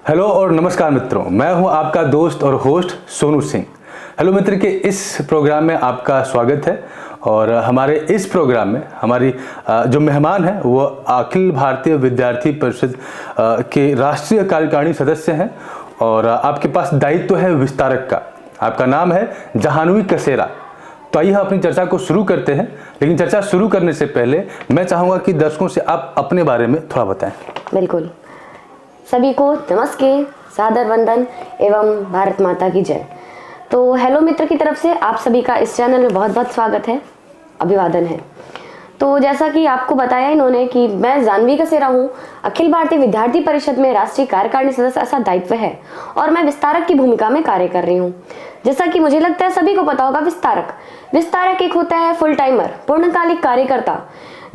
Hello और नमस्कार मित्रों, मैं हूं आपका दोस्त और होस्ट सोनू सिंह। हेलो मित्र के इस प्रोग्राम में आपका स्वागत है। और हमारे इस प्रोग्राम में हमारी जो मेहमान हैं वो अखिल भारतीय विद्यार्थी परिषद के राष्ट्रीय कार्यकारिणी सदस्य हैं और आपके पास दायित्व है विस्तारक का। आपका नाम है जाह्नवी कसेरा। तो आइए हम अपनी चर्चा को शुरू करते हैं, लेकिन चर्चा शुरू करने से पहले मैं चाहूँगा कि दर्शकों से आप अपने बारे में थोड़ा बताएं। बिल्कुल। सभी को नमस्ते, सादर वंदन एवं भारत माता की जय। तो हेलो मित्र की तरफ से आप सभी का इस चैनल में बहुत बहुत स्वागत है, अभिवादन है। तो जैसा कि आपको बताया इन्होंने कि मैं जाह्नवी कसेरा हूँ, अखिल भारतीय विद्यार्थी परिषद में राष्ट्रीय कार्यकारिणी सदस्य ऐसा दायित्व है और मैं विस्तारक की भूमिका में कार्य कर रही हूँ। जैसा कि मुझे लगता है सभी को पता होगा, विस्तारक एक होता है फुल टाइमर, पूर्णकालिक कार्यकर्ता,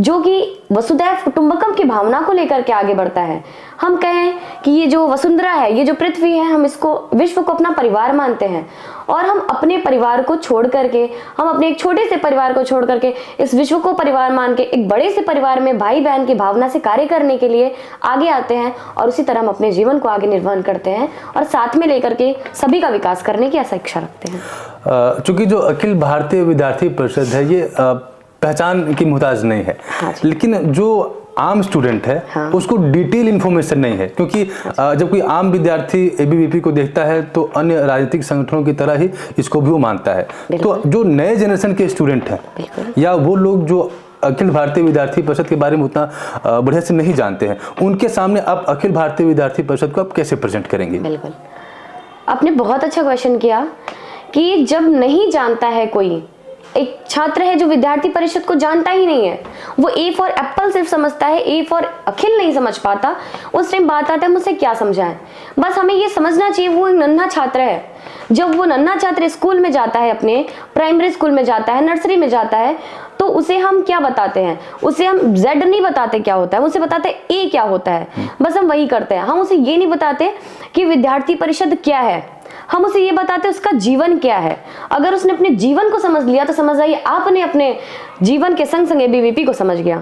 जो कि वसुधैव कुटुंबकम की भावना को लेकर के आगे बढ़ता है। हम कहें कि ये जो वसुंधरा है, ये जो पृथ्वी है, हम इसको विश्व को अपना परिवार मानते हैं और हम अपने परिवार को छोड़ करके, हम अपने एक छोटे से परिवार को छोड़ करके इस विश्व को परिवार मान के एक बड़े से परिवार में भाई बहन की भावना से कार्य करने के लिए आगे आते हैं और उसी तरह हम अपने जीवन को आगे निर्वहन करते हैं और साथ में लेकर के सभी का विकास करने की ऐसा इच्छा रखते हैं। चूंकि जो अखिल भारतीय विद्यार्थी परिषद है ये पहचान की मुहताज नहीं है, लेकिन जो आम स्टूडेंट है उसको डिटेल इन्फॉर्मेशन नहीं है, क्योंकि जब कोई आम विद्यार्थी एबीवीपी को देखता है तो अन्य राजनीतिक संगठनों की तरह ही इसको भी वो मानता है। तो जो नए जनरेशन के स्टूडेंट हैं या वो लोग जो अखिल भारतीय विद्यार्थी परिषद के बारे में उतना बढ़िया से नहीं जानते हैं, उनके सामने आप अखिल भारतीय विद्यार्थी परिषद को आप कैसे प्रेजेंट करेंगे? बिल्कुल, आपने बहुत अच्छा क्वेश्चन किया कि जब नहीं जानता है कोई, एक छात्र है जो विद्यार्थी परिषद को जानता ही नहीं है, वो ए फॉर एप्पल सिर्फ समझता है, ए फॉर अखिल नहीं समझ पाता, उस टाइम बात आता है मुझसे क्या समझाएं। बस हमें ये समझना चाहिए वो एक नन्हा छात्र है। जब वो नन्हा छात्र स्कूल में जाता है, अपने प्राइमरी स्कूल में जाता है, नर्सरी में जाता है, तो उसे हम क्या बताते हैं? उसे हम जेड नहीं बताते क्या होता है, उसे बताते हैं ए क्या होता है। बस हम वही करते हैं। हम उसे ये नहीं बताते कि विद्यार्थी परिषद क्या है, हम उसे ये बताते हैं उसका जीवन क्या है। अगर उसने अपने जीवन को समझ लिया तो समझ आइए आपने अपने जीवन के संग संग एबीवीपी को समझ गया।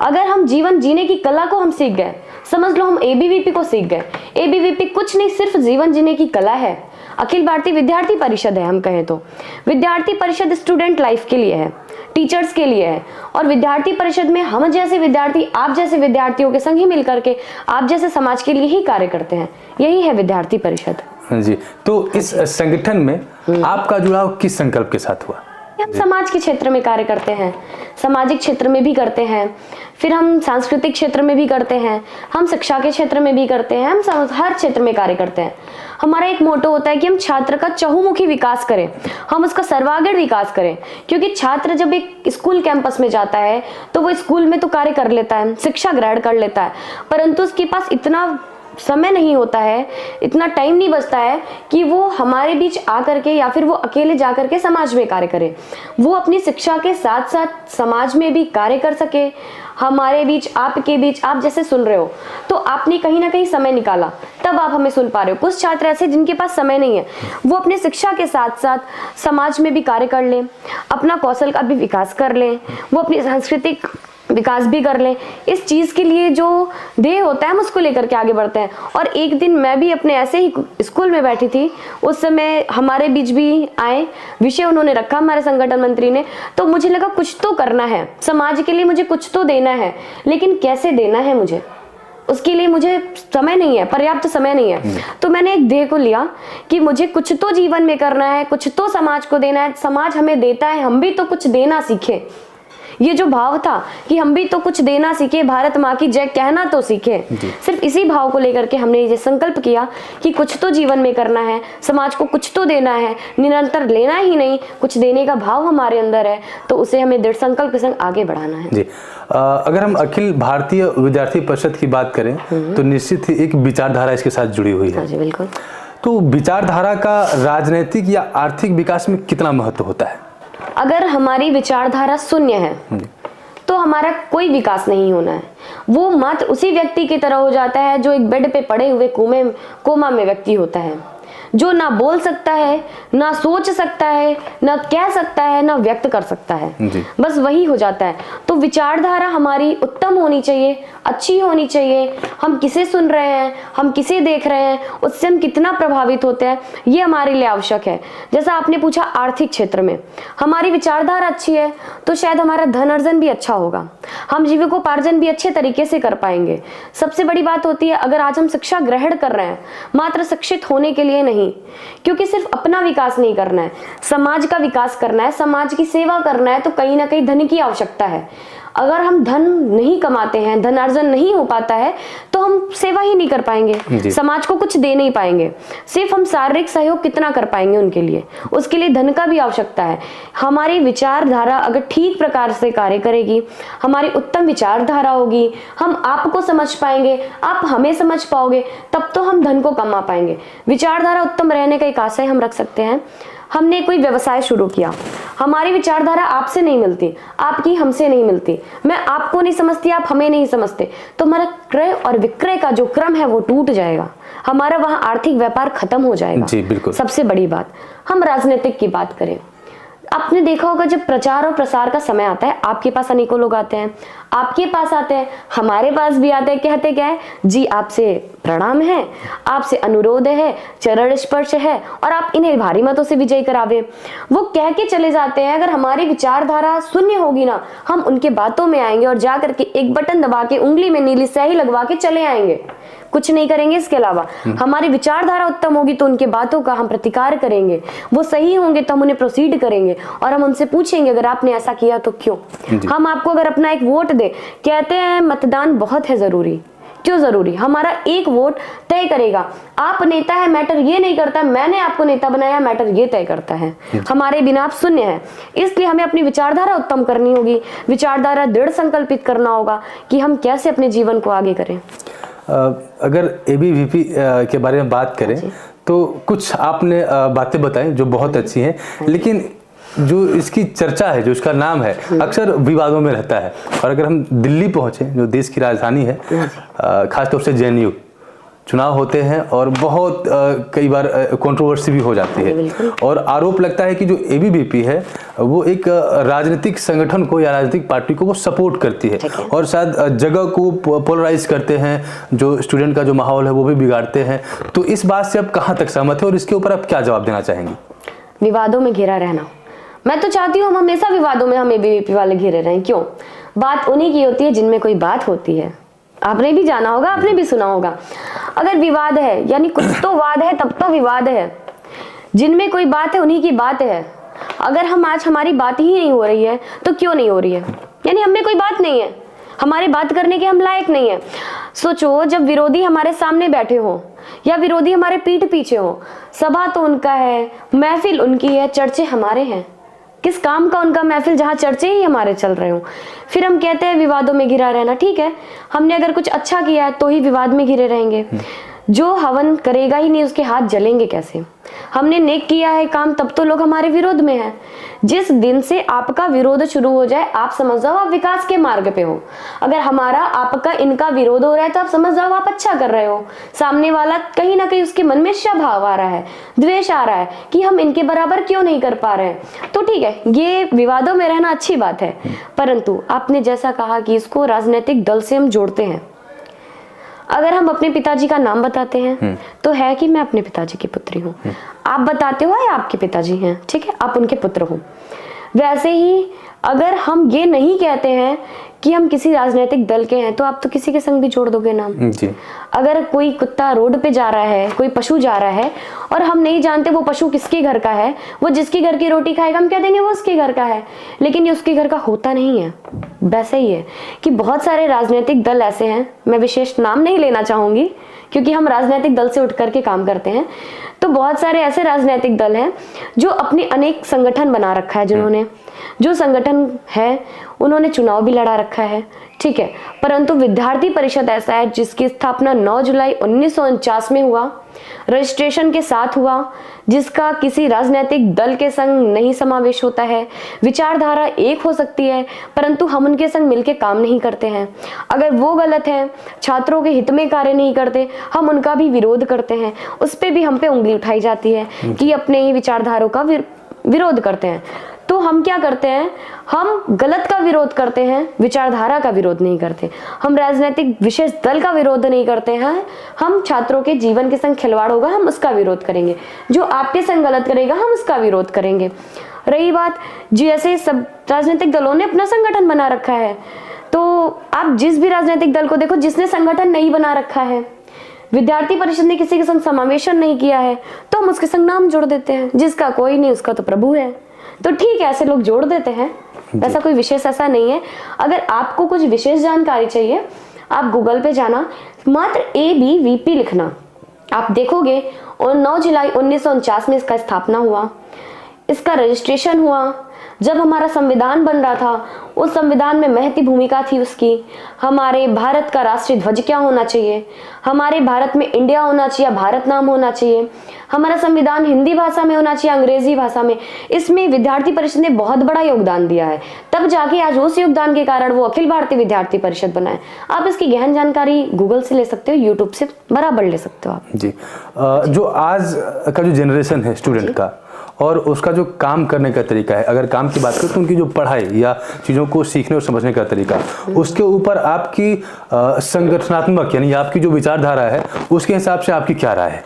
अगर हम जीवन जीने की कला को हम सीख गए, समझ लो हम एबीवीपी को सीख गए। एबीवीपी कुछ नहीं, सिर्फ जीवन जीने की कला है। अखिल भारतीय विद्यार्थी परिषद है, हम कहें तो विद्यार्थी परिषद स्टूडेंट लाइफ के लिए है, टीचर्स के लिए है। और विद्यार्थी परिषद में हम जैसे विद्यार्थी, आप जैसे विद्यार्थियों के संग ही मिलकर के आप जैसे समाज के लिए ही कार्य करते हैं। यही है विद्यार्थी परिषद जी। तो इस संगठन में आपका जुड़ाव किस संकल्प के साथ हुआ? हम समाज के क्षेत्र में कार्य करते हैं, सामाजिक क्षेत्र में भी करते हैं, फिर हम सांस्कृतिक क्षेत्र में भी करते हैं, हम शिक्षा के क्षेत्र में भी करते हैं, हम हर क्षेत्र में कार्य करते हैं। हमारा एक मोटो होता है कि हम छात्र का चहुमुखी विकास करें, हम उसका सर्वांगीण विकास करें। क्योंकि छात्र जब एक स्कूल कैंपस में जाता है तो वो स्कूल में तो कार्य कर लेता है, शिक्षा ग्रहण कर लेता है, परंतु उसके पास इतना समय नहीं होता है, इतना टाइम नहीं बचता है कि वो हमारे बीच आकर के या फिर वो अकेले जाकर के समाज में कार्य करे। वो अपनी शिक्षा के साथ साथ समाज में भी कार्य कर सके। हमारे बीच, आपके बीच, आप जैसे सुन रहे हो तो आपने कहीं ना कहीं समय निकाला, तब आप हमें सुन पा रहे हो। कुछ छात्र ऐसे जिनके पास समय नहीं है, वो अपने शिक्षा के साथ साथ समाज में भी कार्य कर लें, अपना कौशल का भी विकास कर लें, वो अपनी सांस्कृतिक विकास भी कर लें। इस चीज के लिए जो ध्येय होता है हम उसको लेकर के आगे बढ़ते हैं। और एक दिन मैं भी अपने ऐसे ही स्कूल में बैठी थी, उस समय हमारे बीच भी आए, विषय उन्होंने रखा हमारे संगठन मंत्री ने, तो मुझे लगा कुछ तो करना है समाज के लिए, मुझे कुछ तो देना है, लेकिन कैसे देना है मुझे, उसके लिए मुझे समय नहीं है, पर्याप्त समय नहीं है। तो मैंने एक ध्येय को लिया कि मुझे कुछ तो जीवन में करना है, कुछ तो समाज को देना है। समाज हमें देता है, हम भी तो कुछ देना सीखे। ये जो भाव था कि हम भी तो कुछ देना सीखे, भारत माँ की जय कहना तो सीखे, सिर्फ इसी भाव को लेकर के हमने ये संकल्प किया कि कुछ तो जीवन में करना है, समाज को कुछ तो देना है, निरंतर लेना ही नहीं, कुछ देने का भाव हमारे अंदर है, तो उसे हमें दृढ़ संकल्प के संग आगे बढ़ाना है। जी। अगर हम अखिल भारतीय विद्यार्थी परिषद की बात करें तो निश्चित ही एक विचारधारा इसके साथ जुड़ी हुई है। जी बिल्कुल। तो विचारधारा का राजनीतिक या आर्थिक विकास में कितना महत्व होता है? अगर हमारी विचारधारा शून्य है तो हमारा कोई विकास नहीं होना है। वो मात्र उसी व्यक्ति की तरह हो जाता है जो एक बेड पे पड़े हुए कोमा में व्यक्ति होता है, जो ना बोल सकता है, ना सोच सकता है, ना कह सकता है, ना व्यक्त कर सकता है, बस वही हो जाता है। तो विचारधारा हमारी उत्तम होनी चाहिए, अच्छी होनी चाहिए। हम किसे सुन रहे हैं, हम किसे देख रहे हैं, उससे हम कितना प्रभावित होते हैं, ये हमारे लिए आवश्यक है। जैसा आपने पूछा आर्थिक क्षेत्र में हमारी विचारधारा अच्छी है तो शायद हमारा धन अर्जन भी अच्छा होगा, हम जीविकोपार्जन भी अच्छे तरीके से कर पाएंगे। सबसे बड़ी बात होती है, अगर आज हम शिक्षा ग्रहण कर रहे हैं मात्र शिक्षित होने के लिए नहीं, क्योंकि सिर्फ अपना विकास नहीं करना है, समाज का विकास करना है, समाज की सेवा करना है, तो कहीं ना कहीं धन की आवश्यकता है। अगर हम धन नहीं कमाते हैं, धन अर्जन नहीं हो पाता है, तो हम सेवा ही नहीं कर पाएंगे, समाज को कुछ दे नहीं पाएंगे। सिर्फ हम शारीरिक सहयोग कितना कर पाएंगे उनके लिए, उसके लिए धन का भी आवश्यकता है। हमारी विचारधारा अगर ठीक प्रकार से कार्य करेगी, हमारी उत्तम विचारधारा होगी, हम आपको समझ पाएंगे, आप हमें समझ पाओगे, तब तो हम धन को कमा पाएंगे। विचारधारा उत्तम रहने का एक आशय हम रख सकते हैं। हमने कोई व्यवसाय शुरू किया, हमारी विचारधारा आपसे नहीं मिलती, आपकी हमसे नहीं मिलती, मैं आपको नहीं समझती, आप हमें नहीं समझते, तो हमारा क्रय और विक्रय का जो क्रम है वो टूट जाएगा, हमारा वहां आर्थिक व्यापार खत्म हो जाएगा। जी बिल्कुल। सबसे बड़ी बात, हम राजनीतिक की बात करें, आपने देखा होगा जब प्रचार और प्रसार का समय आता है, आपके पास अनेकों लोग आते हैं, आपके पास आते हैं, हमारे पास भी आते हैं, कहते क्या है, जी आपसे प्रणाम है, आपसे अनुरोध है, चरण स्पर्श है, और आप इन्हें भारी मतों से विजयी करावे। वो कह के चले जाते हैं। अगर हमारी विचारधारा शून्य होगी ना, हम उनके बातों में आएंगे और जाकर के एक बटन दबा के उंगली में नीली स्याही लगवा के चले आएंगे, कुछ नहीं करेंगे इसके अलावा। हमारी विचारधारा उत्तम होगी तो उनके बातों का हम प्रतिकार करेंगे, वो सही होंगे तो हम उन्हें प्रोसीड करेंगे और हम उनसे पूछेंगे अगर आपने ऐसा किया तो क्यों। हम आपको अगर अपना एक वोट दे, कहते हैं मतदान बहुत है जरूरी, क्यों जरूरी, हमारा एक वोट तय करेगा। आप नेता है, मैटर ये नहीं करता मैंने आपको नेता बनाया, मैटर ये तय करता है, हमारे बिना आप शून्य है। इसलिए हमें अपनी विचारधारा उत्तम करनी होगी, विचारधारा दृढ़ संकल्पित करना होगा कि हम कैसे अपने जीवन को आगे करें। अगर एबीवीपी के बारे में बात करें तो कुछ आपने बातें बताई जो बहुत अच्छी हैं, लेकिन जो इसकी चर्चा है, जो इसका नाम है, अक्सर विवादों में रहता है। और अगर हम दिल्ली पहुंचे, जो देश की राजधानी है, खासतौर से जेएनयू, चुनाव होते हैं और बहुत कई बार कंट्रोवर्सी भी हो जाती है और आरोप लगता है कि जो एबीवीपी है वो एक राजनीतिक संगठन को या राजनीतिक पार्टी को वो सपोर्ट करती है और शायद जगह को पोलराइज करते हैं, जो स्टूडेंट का जो माहौल है वो भी बिगाड़ते हैं। तो इस बात से आप कहाँ तक सहमत है और इसके ऊपर आप क्या जवाब देना चाहेंगे? विवादों में घिरा रहना, मैं तो चाहती हूँ हम हमेशा विवादों में हम एबीवीपी वाले घिरे रहें। क्यों? बात उन्हीं की होती है जिनमें कोई बात होती है। आपने भी जाना होगा, आपने भी सुना होगा, अगर विवाद है यानी कुछ तो वाद है, तब तो विवाद है। जिनमें कोई बात है उन्हीं की बात है। अगर हम आज हमारी बात ही नहीं हो रही है तो क्यों नहीं हो रही है, यानी हमें कोई बात नहीं है, हमारे बात करने के हम लायक नहीं है। सोचो, जब विरोधी हमारे सामने बैठे हो या विरोधी हमारे पीठ पीछे हो, सभा तो उनका है, महफिल उनकी है, चर्चे हमारे हैं। किस काम का उनका महफिल जहां चर्चे ही हमारे चल रहे हो। फिर हम कहते हैं विवादों में घिरा रहना। ठीक है, हमने अगर कुछ अच्छा किया है तो ही विवाद में घिरे रहेंगे। जो हवन करेगा ही नहीं उसके हाथ जलेंगे कैसे? हमने नेक किया है काम, तब तो लोग हमारे विरोध में हैं। जिस दिन से आपका विरोध शुरू हो जाए, आप समझ जाओ आप विकास के मार्ग पे हो। अगर हमारा आपका इनका विरोध हो रहा है तो आप समझ जाओ आप अच्छा कर रहे हो। सामने वाला कहीं ना कहीं उसके मन में भाव आ रहा है, द्वेष आ रहा है कि हम इनके बराबर क्यों नहीं कर पा रहे हैं। तो ठीक है, ये विवादों में रहना अच्छी बात है, परंतु आपने जैसा कहा कि इसको राजनीतिक दल से हम जोड़ते हैं। अगर हम अपने पिताजी का नाम बताते हैं तो है कि मैं अपने पिताजी की पुत्री हूँ। आप बताते हो या आपके पिताजी हैं, ठीक है, आप उनके पुत्र हो। वैसे ही अगर हम ये नहीं कहते हैं कि हम किसी राजनीतिक दल के हैं तो आप तो किसी के संग भी जोड़ दोगे नाम जी। अगर कोई कुत्ता रोड पे जा रहा है, कोई पशु जा रहा है और हम नहीं जानते वो पशु किसके घर का है, वो जिसके घर की रोटी खाएगा हम कह देंगे वो उसके घर का है, लेकिन ये उसके घर का होता नहीं है। वैसे ही है कि बहुत सारे राजनीतिक दल ऐसे हैं, मैं विशेष नाम नहीं लेना चाहूंगी क्योंकि हम राजनीतिक दल से उठ करके काम करते हैं। तो बहुत सारे ऐसे राजनीतिक दल हैं जो अपने अनेक संगठन बना रखा है, जिन्होंने जो संगठन है उन्होंने चुनाव भी लड़ा रखा है, ठीक है। परंतु विद्यार्थी परिषद ऐसा है जिसकी स्थापना 9 जुलाई 1949 में हुआ, रजिस्ट्रेशन के साथ हुआ, जिसका किसी राजनीतिक दल के संग नहीं समावेश होता है। विचारधारा एक हो सकती है परंतु हम उनके संग मिलकर काम नहीं करते हैं। अगर वो गलत है, छात्रों के हित में कार्य नहीं करते, हम उनका भी विरोध करते हैं। उस पर भी हम पे उंगली उठाई जाती है कि अपने ही विचारधारों का विरोध करते हैं। तो हम क्या करते हैं, हम गलत का विरोध करते हैं, विचारधारा का विरोध नहीं करते। हम राजनीतिक विशेष दल का विरोध नहीं करते हैं, हम छात्रों के जीवन के संग खिलवाड़ होगा हम उसका विरोध करेंगे, जो आपके संग गलत करेगा हम उसका विरोध करेंगे। रही बात जैसे सब राजनीतिक दलों ने अपना संगठन बना रखा है, तो आप जिस भी राजनीतिक दल को देखो जिसने संगठन नहीं बना रखा है, विद्यार्थी परिषद ने किसी के संग समावेशन नहीं किया है, तो हम उसके संग नाम जोड़ देते हैं। जिसका कोई नहीं उसका तो प्रभु है, तो ठीक है ऐसे लोग जोड़ देते हैं, ऐसा कोई विशेष ऐसा नहीं है। अगर आपको कुछ विशेष जानकारी चाहिए आप गूगल पे जाना, मात्र ABVP लिखना, आप देखोगे। और 9 जुलाई 1949 में इसका स्थापना हुआ, इसका रजिस्ट्रेशन हुआ। जब हमारा संविधान बन रहा था उस संविधान में महती भूमिका थी उसकी। हमारे भारत का राष्ट्रीय ध्वज क्या होना चाहिए, हमारे भारत में इंडिया होना चाहिए, भारत नाम होना चाहिए, हमारा संविधान हिंदी भाषा में होना चाहिए, अंग्रेजी भाषा में। इसमें विद्यार्थी परिषद ने बहुत बड़ा योगदान दिया है, तब जाके आज उस योगदान के कारण वो अखिल भारतीय विद्यार्थी परिषद बना है। आप इसकी गहन जानकारी गूगल से ले सकते हो, यूट्यूब से बराबर ले सकते हो आप जी। जो आज का जो जनरेशन है स्टूडेंट का और उसका जो काम करने का तरीका है, अगर काम की बात करें तो उनकी जो पढ़ाई या चीज़ों को सीखने और समझने का तरीका, उसके ऊपर आपकी संगठनात्मक यानी आपकी जो विचारधारा है उसके हिसाब से आपकी क्या राय है?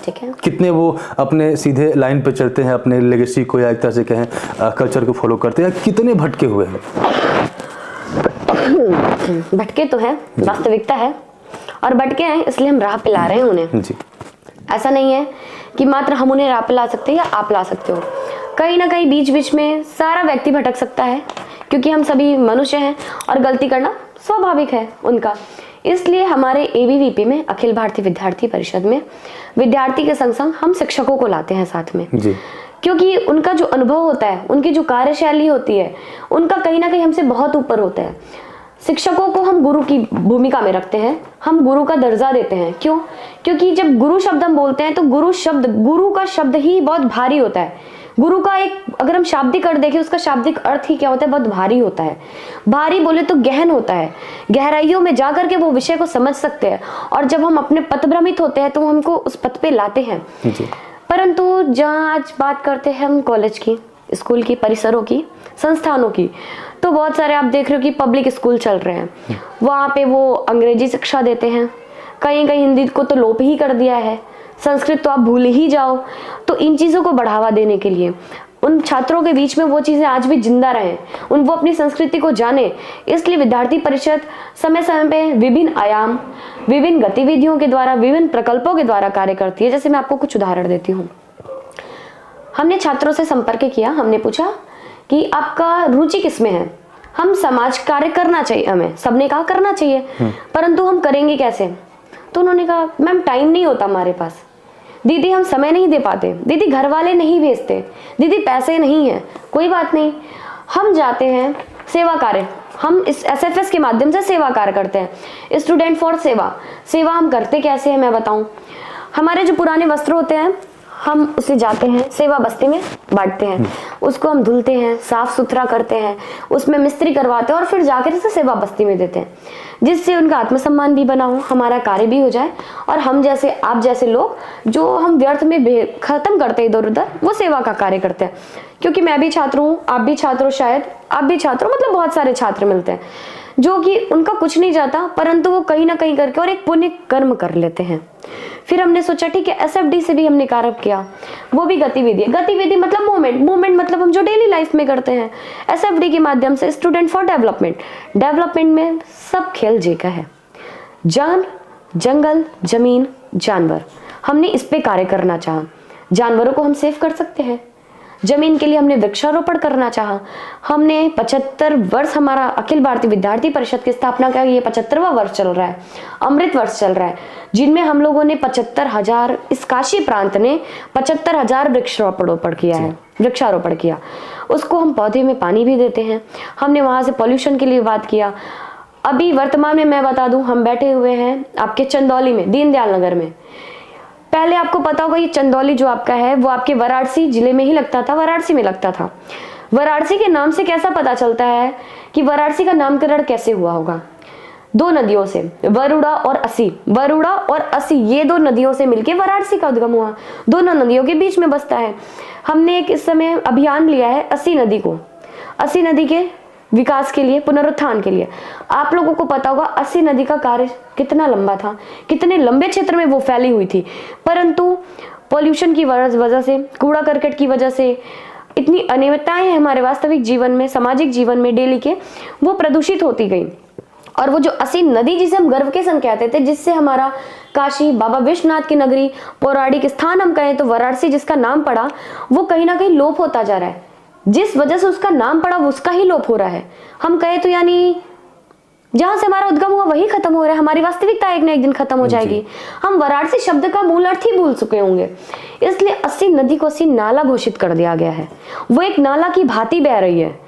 ठीक है, कितने वो अपने सीधे लाइन पे चलते हैं, अपने लेगेसी को या एक तरह से कहें कल्चर को फॉलो करते हैं, कितने भटके हुए हैं? भटके तो है, वास्तविकता है, और भटके हैं इसलिए हम राह पे ला रहे हैं उन्हें जी। ऐसा नहीं है कि मात्र हम उन्हें राह पे ला सकते हैं या आप ला सकते हो। कहीं ना कहीं बीच बीच में सारा व्यक्ति भटक सकता है, क्योंकि हम सभी मनुष्य हैं और गलती करना स्वाभाविक है उनका। इसलिए हमारे ABVP में, अखिल भारतीय विद्यार्थी परिषद में, विद्यार्थी के संग संग हम शिक्षकों को लाते हैं साथ में जी। क्योंकि उनका जो अनुभव होता है, उनकी जो कार्यशैली होती है, उनका कहीं ना कहीं हमसे बहुत ऊपर होता है। शिक्षकों को हम गुरु की भूमिका में रखते हैं, हम गुरु का दर्जा देते हैं। क्यों? क्योंकि जब गुरु शब्द हम बोलते हैं तो गुरु का शब्द ही बहुत भारी होता है। गुरु का एक, अगर हम शाब्दिक अर्थ देखें, उसका शाब्दिक अर्थ ही क्या होता है, बहुत भारी होता है। भारी बोले तो गहन होता है, गहराइयों में जाकर के वो विषय को समझ सकते हैं, और जब हम अपने पथभ्रमित होते हैं तो हमको उस पथ पे लाते हैं जी। परंतु जहाँ आज बात करते हैं हम कॉलेज की, स्कूल की, परिसरों की, संस्थानों की, तो बहुत सारे आप देख रहे हो कि पब्लिक स्कूल चल रहे हैं, वहाँ पे वो अंग्रेजी शिक्षा देते हैं, कहीं कहीं हिंदी को तो लोप ही कर दिया है, संस्कृत तो आप भूल ही जाओ। तो इन चीज़ों को बढ़ावा देने के लिए, उन छात्रों के बीच में वो चीज़ें आज भी जिंदा रहें, वो अपनी संस्कृति को जाने, इसलिए विद्यार्थी परिषद समय समय पे विभिन्न आयाम, विभिन्न गतिविधियों के द्वारा, विभिन्न प्रकल्पों के द्वारा कार्य करती है। जैसे मैं आपको कुछ उदाहरण देती हूँ। हमने छात्रों से संपर्क किया, हमने पूछा कि आपका रुचि किसमें है। हम समाज कार्य करना चाहिए, हमें सबने कहा करना चाहिए, परंतु हम करेंगे कैसे? तो उन्होंने कहा मैम टाइम नहीं होता हमारे पास, दीदी हम समय नहीं दे पाते, दीदी घर वाले नहीं भेजते, दीदी पैसे नहीं है। कोई बात नहीं, हम जाते हैं सेवा कार्य, हम इस SFS के माध्यम से सेवा कार्य करते हैं, स्टूडेंट फॉर सेवा हम करते कैसे हैं मैं बताऊं। हमारे जो पुराने वस्त्र होते हैं हम उसे जाते हैं सेवा बस्ती में बांटते हैं, उसको हम धुलते हैं, साफ सुथरा करते हैं, उसमें मिस्त्री करवाते हैं और फिर जाकर इसे सेवा बस्ती में देते हैं, जिससे उनका आत्मसम्मान भी बना हो, हमारा कार्य भी हो जाए, और हम जैसे आप जैसे लोग जो हम व्यर्थ में खत्म करते हैं इधर उधर, वो सेवा का कार्य करते हैं। क्योंकि मैं भी छात्र हूँ, आप भी छात्र हो, शायद आप भी छात्र हो, मतलब बहुत सारे छात्र मिलते हैं जो कि उनका कुछ नहीं जाता, परंतु वो कहीं ना कहीं करके और एक पुण्य कर्म कर लेते हैं। फिर हमने सोचा ठीक है SFD से भी हमने कार्य किया, वो भी गतिविधि मतलब मूवमेंट मतलब हम जो डेली लाइफ में करते हैं। SFD के माध्यम से स्टूडेंट फॉर डेवलपमेंट में सब खेल जेका है, जान, जंगल, जमीन, जानवर, हमने इस पे कार्य करना चाहा। जानवरों को हम सेव कर सकते हैं, जमीन के लिए हमने वृक्षारोपण करना चाहा। हमने 75 वर्ष, हमारा अखिल भारतीय विद्यार्थी परिषद की स्थापना का ये 75वां वर्ष चल रहा है, अमृत वर्ष चल रहा है, जिनमें हम लोगों ने 75,000, इस काशी प्रांत ने 75,000 वृक्षारोपण किया है, वृक्षारोपण किया। उसको हम पौधे में पानी भी देते हैं। हमने वहां से पॉल्यूशन के लिए बात किया। अभी वर्तमान में मैं बता दूं, हम बैठे हुए हैं आपके चंदौली में, दीनदयाल नगर में। पहले आपको पता होगा ये चंदौली जो आपका है वो आपके वाराणसी जिले में ही लगता था, वाराणसी में लगता था। वाराणसी के नाम से कैसा पता चलता है कि वाराणसी का नामकरण कैसे हुआ होगा? 2 नदियों से, वरुणा और असी। वरुणा और असी ये 2 नदियों से मिलकर वाराणसी का उद्गम हुआ। दोनों नदियों के बीच में बसता है। हमने एक इस समय अभियान लिया है असी नदी को, असी नदी के विकास के लिए, पुनरुत्थान के लिए। आप लोगों को पता होगा असी नदी का कार्य कितना लंबा था, कितने लंबे क्षेत्र में वो फैली हुई थी, परंतु पॉल्यूशन की वजह से, कूड़ा करकट की वजह से, इतनी अनियमितताएं हैं हमारे वास्तविक जीवन में, सामाजिक जीवन में डेली के, वो प्रदूषित होती गई। और वो जो असी नदी जिसे हम गर्व के संग कहते थे, जिससे हमारा काशी, बाबा विश्वनाथ की नगरी, पौराणिक स्थान हम कहें तो वाराणसी जिसका नाम पड़ा, वो कहीं ना कहीं लोप होता जा रहा है। जिस वजह से उसका नाम पड़ा उसका ही लोप हो रहा है। हम कहें तो यानी जहां से हमारा उद्गम हुआ वही खत्म हो रहा है। हमारी वास्तविकता एक ना एक दिन खत्म हो जाएगी। हम वाराणसी शब्द का मूल अर्थ ही भूल चुके होंगे। इसलिए अस्सी नदी को अस्सी नाला घोषित कर दिया गया है। वो एक नाला की भांति बह रही है।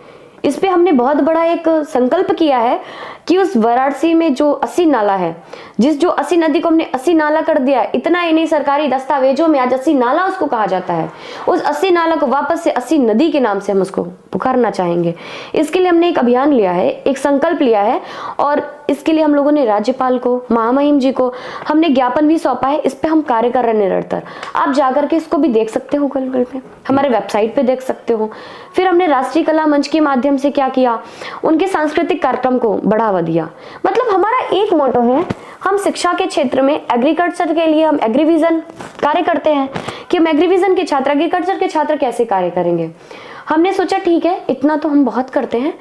इस पे हमने बहुत बड़ा एक संकल्प किया है कि उस वाराणसी में जो अस्सी नाला है, जो अस्सी नदी को हमने अस्सी नाला कर दिया है, इतना ही नहीं, सरकारी दस्तावेजों में आज अस्सी नाला उसको कहा जाता है। उस अस्सी नाला को वापस से अस्सी नदी के नाम से हम उसको पुकारना चाहेंगे। इसके लिए हमने एक अभियान लिया है, एक संकल्प लिया है, और इसके लिए हम लोगों ने राज्यपाल को, महामहिम जी को हमने ज्ञापन भी सौंपा है। इस पे हम कार्य कर रहे हैं निरंतर। आप जाकर के इसको भी देख सकते हो, गूगल पे, हमारे वेबसाइट पे देख सकते हो। फिर हमने राष्ट्रीय कला मंच के माध्यम से क्या किया, उनके सांस्कृतिक कार्यक्रम को बढ़ावा दिया। मतलब हमारा एक मोटो है, हम शिक्षा के क्षेत्र में एग्रीकल्चर के लिए हम एग्रीविजन कार्य करते हैं कि हम एग्रीविजन के छात्र, एग्रीकल्चर के छात्र कैसे कार्य करेंगे। हमने सोचा ठीक है, इतना तो हम बहुत करते हैं।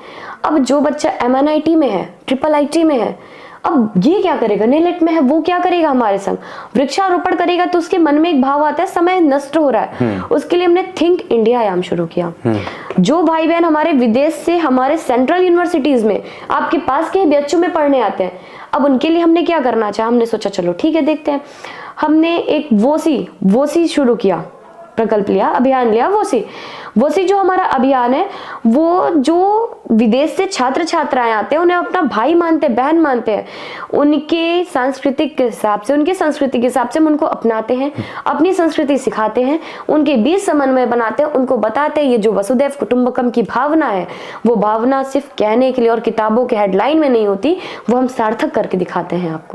अब जो बच्चा MNIT में है, IIIT में है, अब ये क्या करेगा, नेलेट में है, वो क्या करेगा हमारे संग, वृक्षारोपण करेगा, तो उसके मन में एक भाव आता है समय नष्ट हो रहा है। उसके लिए हमने थिंक इंडिया आयाम शुरू किया। जो भाई बहन हमारे विदेश से हमारे सेंट्रल यूनिवर्सिटीज में, आपके पास के BHU में पढ़ने आते हैं, अब उनके लिए हमने क्या करना चाहा, हमने सोचा चलो ठीक है देखते हैं। हमने एक वोसी शुरू किया, प्रकल्प लिया, अभियान लिया। वोसी जो हमारा अभियान है, वो जो विदेश से छात्र छात्राएं आते हैं, उन्हें अपना भाई मानते हैं, बहन मानते हैं, उनके सांस्कृतिक के हिसाब से, उनके संस्कृति के हिसाब से हम उनको अपनाते हैं, अपनी संस्कृति सिखाते हैं, उनके बीच समन्वय बनाते हैं, उनको बताते हैं ये जो वसुधैव कुटुंबकम की भावना है, वो भावना सिर्फ कहने के लिए और किताबों के हेडलाइन में नहीं होती, वो हम सार्थक करके दिखाते हैं आपको।